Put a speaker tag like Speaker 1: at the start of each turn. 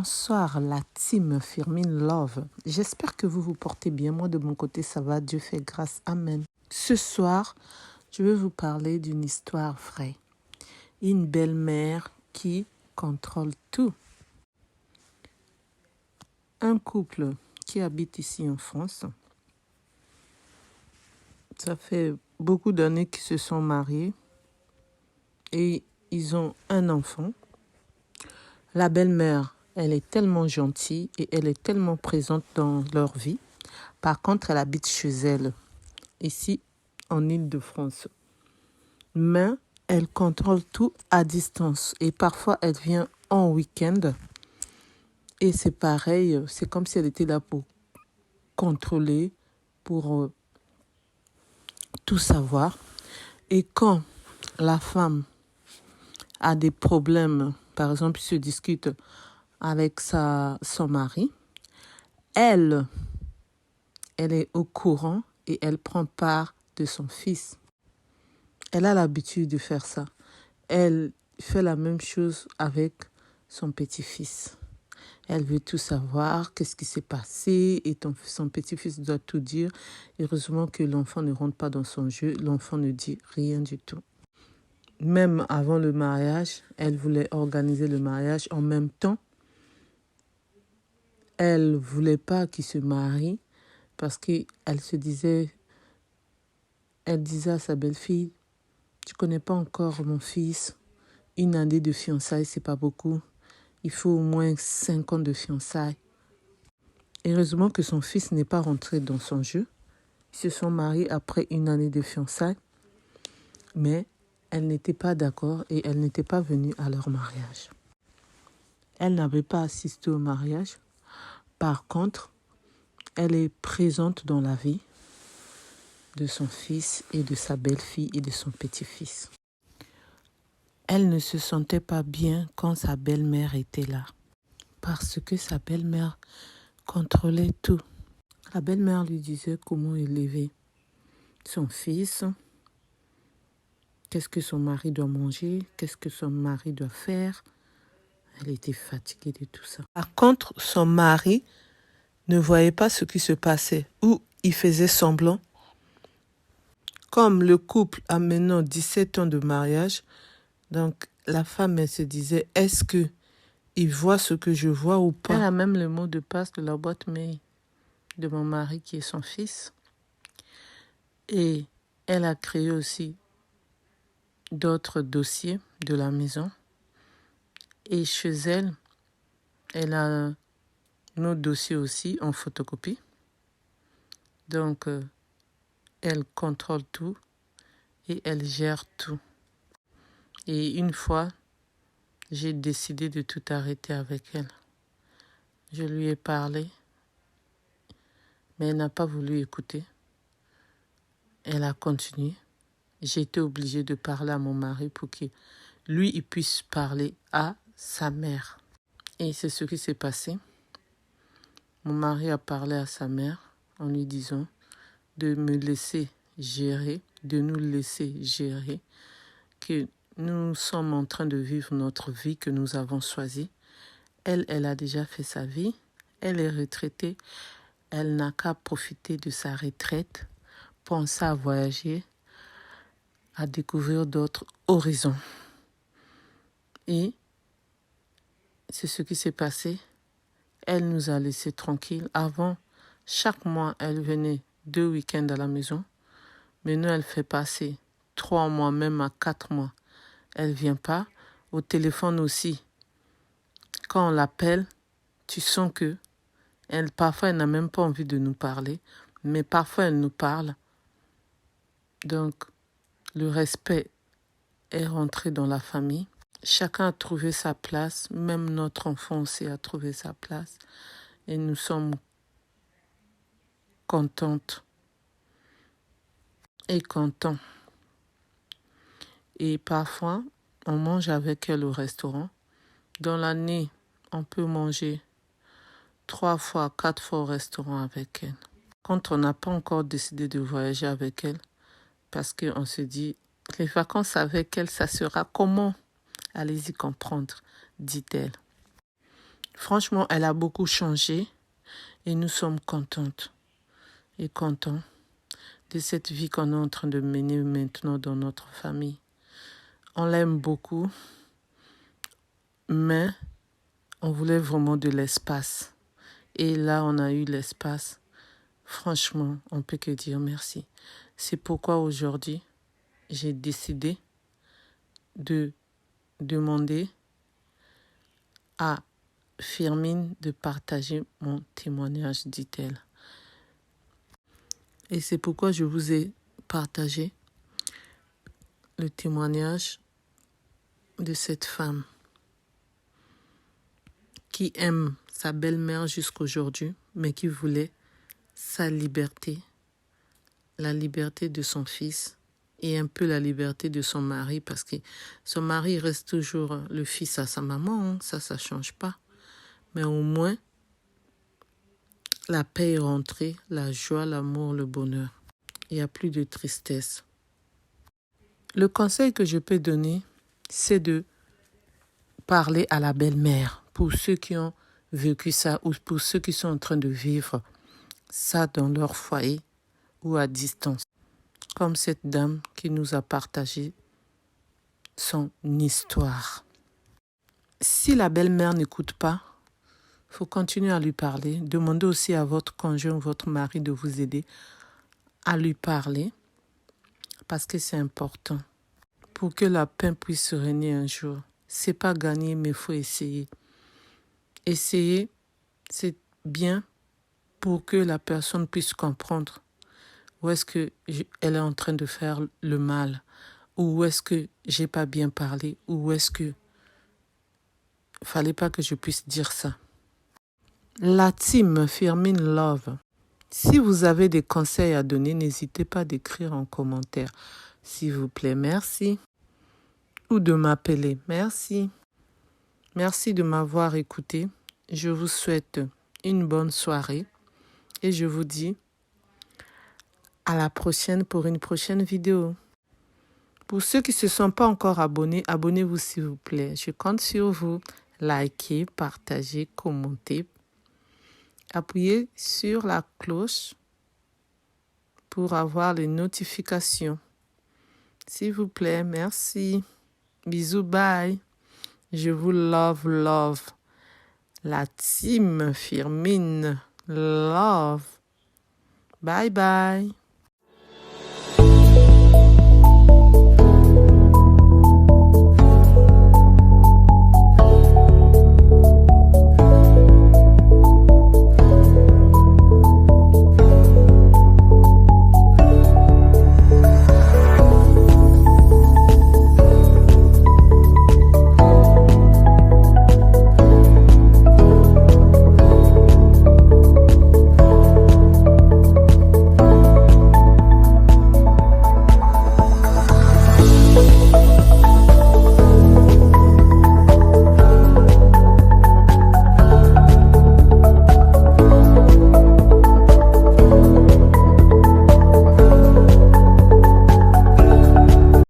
Speaker 1: Bonsoir la team Firmin Love. J'espère que vous vous portez bien. Moi de mon côté ça va, Dieu fait grâce. Amen. Ce soir, je vais vous parler d'une histoire vraie. Une belle-mère qui contrôle tout. Un couple qui habite ici en France. Ça fait beaucoup d'années qu'ils se sont mariés et ils ont un enfant. La belle-mère, elle est tellement gentille et elle est tellement présente dans leur vie. Par contre, elle habite chez elle, ici en Île-de-France. Mais elle contrôle tout à distance et parfois elle vient en week-end. Et c'est pareil, c'est comme si elle était là pour contrôler, pour tout savoir. Et quand la femme a des problèmes, par exemple, il se discute avec son mari, elle est au courant et elle prend part de son fils. Elle a l'habitude de faire ça. Elle fait la même chose avec son petit-fils. Elle veut tout savoir, qu'est-ce qui s'est passé, et son petit-fils doit tout dire. Heureusement que l'enfant ne rentre pas dans son jeu, l'enfant ne dit rien du tout. Même avant le mariage, elle voulait organiser le mariage en même temps. Elle ne voulait pas qu'il se marie parce qu'elle se disait, elle disait à sa belle-fille, tu ne connais pas encore mon fils, 1 année de fiançailles, c'est pas beaucoup. Il faut au moins 5 ans de fiançailles. Heureusement que son fils n'est pas rentré dans son jeu. Ils se sont mariés après 1 année de fiançailles. Mais elle n'était pas d'accord et elle n'était pas venue à leur mariage. Elle n'avait pas assisté au mariage. Par contre, elle est présente dans la vie de son fils et de sa belle-fille et de son petit-fils. Elle ne se sentait pas bien quand sa belle-mère était là. Parce que sa belle-mère contrôlait tout. La belle-mère lui disait comment élever son fils, qu'est-ce que son mari doit manger, qu'est-ce que son mari doit faire. Elle était fatiguée de tout ça. Par contre, son mari ne voyait pas ce qui se passait ou il faisait semblant. Comme le couple a maintenant 17 ans de mariage, donc la femme, elle se disait, est-ce qu'il voit ce que je vois ou pas? Elle a même le mot de passe de la boîte mail de mon mari qui est son fils. Et elle a créé aussi d'autres dossiers de la maison. Et chez elle, elle a nos dossiers aussi en photocopie. Donc, elle contrôle tout et elle gère tout. Et une fois, j'ai décidé de tout arrêter avec elle. Je lui ai parlé, mais elle n'a pas voulu écouter. Elle a continué. J'ai été obligée de parler à mon mari pour que lui, il puisse parler à sa mère. Et c'est ce qui s'est passé. Mon mari a parlé à sa mère en lui disant de me laisser gérer, de nous laisser gérer, que nous sommes en train de vivre notre vie que nous avons choisie. Elle a déjà fait sa vie, elle est retraitée, elle n'a qu'à profiter de sa retraite, penser à voyager, à découvrir d'autres horizons. Et c'est ce qui s'est passé. Elle nous a laissés tranquilles. Avant, chaque mois, elle venait 2 week-ends à la maison. Maintenant, elle fait passer 3 mois, même à 4 mois. Elle ne vient pas. Au téléphone aussi. Quand on l'appelle, tu sens que parfois, elle n'a même pas envie de nous parler. Mais parfois, elle nous parle. Donc, le respect est rentré dans la famille. Chacun a trouvé sa place. Même notre enfant aussi a trouvé sa place. Et nous sommes contentes et contents. Et parfois, on mange avec elle au restaurant. Dans l'année, on peut manger 3 fois, 4 fois au restaurant avec elle. Quand on n'a pas encore décidé de voyager avec elle, parce qu'on se dit, les vacances avec elle, ça sera comment? Allez-y comprendre, dit-elle. Franchement, elle a beaucoup changé et nous sommes contentes et contents de cette vie qu'on est en train de mener maintenant dans notre famille. On l'aime beaucoup, mais on voulait vraiment de l'espace. Et là, on a eu l'espace. Franchement, on ne peut que dire merci. C'est pourquoi aujourd'hui, j'ai décidé de demander à Firmin de partager mon témoignage, dit-elle. Et c'est pourquoi je vous ai partagé le témoignage de cette femme qui aime sa belle-mère jusqu'aujourd'hui, mais qui voulait sa liberté, la liberté de son fils et un peu la liberté de son mari, parce que son mari reste toujours le fils à sa maman, ça ne change pas. Mais au moins, la paix est rentrée, la joie, l'amour, le bonheur. Il n'y a plus de tristesse. Le conseil que je peux donner, c'est de parler à la belle-mère pour ceux qui ont vécu ça ou pour ceux qui sont en train de vivre ça dans leur foyer ou à distance. Comme cette dame qui nous a partagé son histoire. Si la belle-mère n'écoute pas, il faut continuer à lui parler. Demandez aussi à votre conjoint, votre mari de vous aider à lui parler parce que c'est important pour que la paix puisse régner un jour. C'est pas gagné, mais il faut essayer. Essayer, c'est bien pour que la personne puisse comprendre où est-ce que elle est en train de faire le mal, ou où est-ce que j'ai pas bien parlé, ou où est-ce que fallait pas que je puisse dire ça. La team Firmin Love. Si vous avez des conseils à donner, n'hésitez pas d'écrire en commentaire. S'il vous plaît, merci. Ou de m'appeler. Merci. Merci de m'avoir écouté. Je vous souhaite une bonne soirée. Et je vous dis à la prochaine pour une prochaine vidéo. Pour ceux qui ne se sont pas encore abonnés, abonnez-vous s'il vous plaît. Je compte sur vous. Likez, partagez, commentez. Appuyez sur la cloche pour avoir les notifications. S'il vous plaît, merci. Bisous, bye. Je vous love. La team Firmin Love. Bye bye.